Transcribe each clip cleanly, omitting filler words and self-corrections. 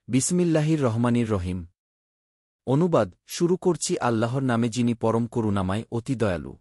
বিসমিল্লাহির রহমানির রহিম। অনুবাদ শুরু করছি আল্লাহর নামে যিনি পরম করুণাময় অতি দয়ালু।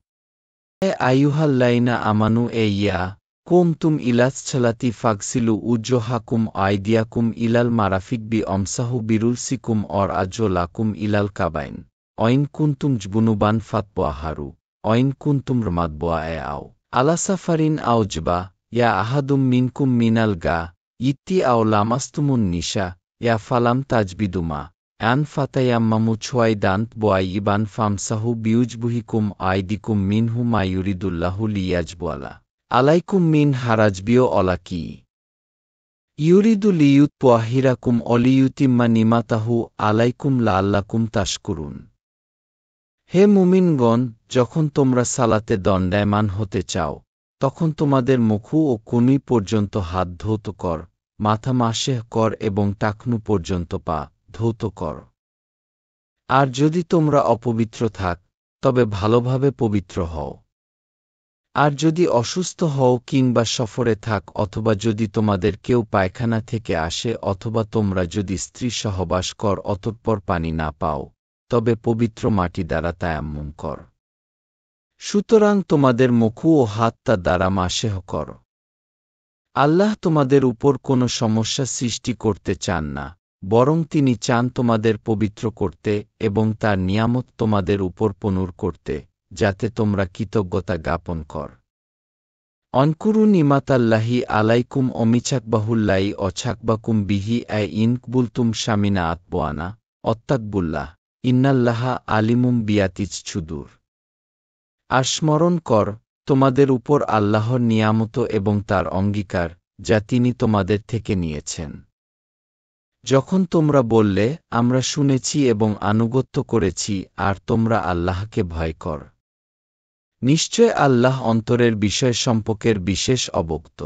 আইয়ুহাল্লাযীনা আমানু ইয়া কুমতুম ইলাস-সালাতি ফাগসিলু উজুহাকুম আইদিয়াকুম ইলাল মারাফিক বিআমসাহু বিরুলসিকুম অর আরজুলাকুম ইলাল কাবাইন অইন কুনতুম জুনুবান ফাততাহারু অইন কুনতুম রামাদবুআআও আলা সাফারিন আও জুবা ইয়া আহাদুম মিনকুম মিনাল গা ইত্তি আও লামাস্তুমুন নিসা ইয়া ফালাম তাজবিদুমা আন ফাতায়াম্মামু ছুয়াইদান্ত বোয়াইবান ফামসাহু বিউজবুহিকুম আইদিকুম মিনহু মা ইউরিদুল্লাহু লিয়াজবুয়ালা আলাইকুম মিন হারাজবিও অলাকি ইউরিদু লিয়ুতওয়াহিরাকুম অলিয়ুতিম্মা নিমাতাহু আলাইকুম লাআল্লাকুম তাশকুরুন। হে মুমিনগণ, যখন তোমরা সালাতে দণ্ডায়মান হতে চাও, তখন তোমাদের মুখু ও কনুই পর্যন্ত হাত ধৌত কর, মাথা মাসেহ কর এবং টাকনু পর্যন্ত পা ধৌত কর। আর যদি তোমরা অপবিত্র থাক, তবে ভালোভাবে পবিত্র হও। আর যদি অসুস্থ হও কিংবা সফরে থাক অথবা যদি তোমাদের কেউ পায়খানা থেকে আসে অথবা তোমরা যদি স্ত্রী সহবাস কর অতঃপর পানি না পাও, তবে পবিত্র মাটি দ্বারা তায়াম্মুম কর। সুতরাং তোমাদের মুখু ও হাতটা দ্বারা মাসেহ কর। আল্লাহ তোমাদের উপর কোনো সমস্যা সৃষ্টি করতে চান না, বরং তিনি চান তোমাদের পবিত্র করতে এবং তার নিয়ামত তোমাদের উপর পনুর করতে, যাতে তোমরা কৃতজ্ঞতা জ্ঞাপন কর। অনকুরু নিমাতাল্লাহি আলাইকুম অমিছাকবাহুল্লাই অছাকবাকুম বিহি ইনকবুলতুম শামিনা আতবোয়ানা অত্তাকবুল্লাহ ইন্নাল্লাহা আলিমুম বিয়াতিজ ছুদুর। আর স্মরণ কর তোমাদের উপর আল্লাহর নিয়ামত এবং তার অঙ্গীকার, যা তিনি তোমাদের থেকে নিয়েছেন। যখন তোমরা বললে, আমরা শুনেছি এবং আনুগত্য করেছি, আর তোমরা আল্লাহকে ভয় কর। নিশ্চয় আল্লাহ অন্তরের বিষয় সম্পর্কের বিশেষ অবগত।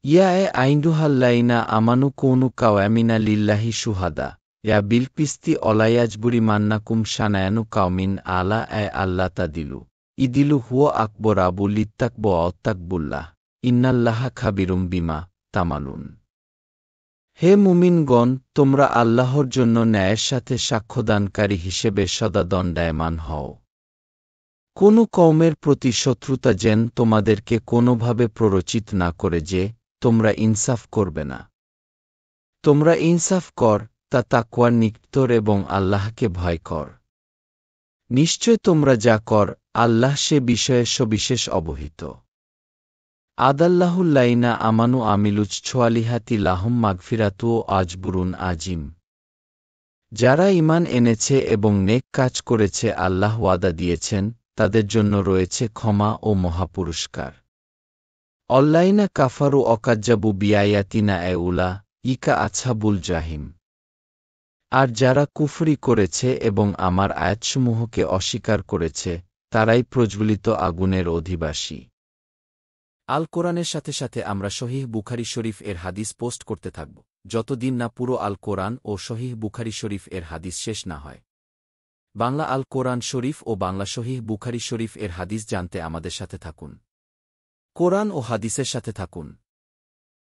ইয়া আইনদুহাল্লাইনা আমানু কৌনু কাওয়ামিনা লিল্লাহি সুহাদা ইয়া বিলকিস্তি অলায়াজবুরি মান্নাকুম শানায়ানু কাউমিন আলা আল্লাহ তাদিলু ইদিলু হুয়া আকবর আবু লিত্তাকব অত্তাকবুল্লাহ ইন্নাল্লাহা খাবিরুম বিমা তামালুন। হে মুমিনগণ, তোমরা আল্লাহর জন্য ন্যায়ের সাথে সাক্ষ্যদানকারী হিসেবে সদা দণ্ডায়মান হও। কোনো কওমের প্রতি শত্রুতা যেন তোমাদেরকে কোনোভাবে প্ররোচিত না করে যে, তোমরা ইনসাফ করবে না। তোমরা ইনসাফ কর, তা তাকওয়ার নিকটতর এবং আল্লাহকে ভয় কর। নিশ্চয় তোমরা যা কর, আল্লাহ সে বিষয়ে সবিশেষ অবহিত। আদাল্লাহুল্লাইনা আমানু আমিলুজ ছোয়ালিহাতি লাহুম মাগফিরাতু ও আজবুরুন আজিম। যারা ঈমান এনেছে এবং নেক কাজ করেছে আল্লাহ ওয়াদা দিয়েছেন, তাদের জন্য রয়েছে ক্ষমা ও মহাপুরস্কার। অল্লাইনা কাফারু অকাজ্জাবু বিআয়াতিনা উলা ইকা আছহাবুল জাহিম। আর যারা কুফরি করেছে এবং আমার আয়াতসমূহকে অস্বীকার করেছে, তারাই প্রজ্বলিত আগুনের অধিবাসী। আল কোরআনের সাথে সাথে আমরা সহিহ বুখারী শরীফ এর হাদিস পোস্ট করতে থাকব, যতদিন না পুরো আল কোরআন ও সহিহ বুখারী শরীফ এর হাদিস শেষ না হয়। বাংলা আল কোরআন শরীফ ও বাংলা সহিহ বুখারী শরীফ এর হাদিস জানতে আমাদের সাথে থাকুন। কোরআন ও হাদিসের সাথে থাকুন।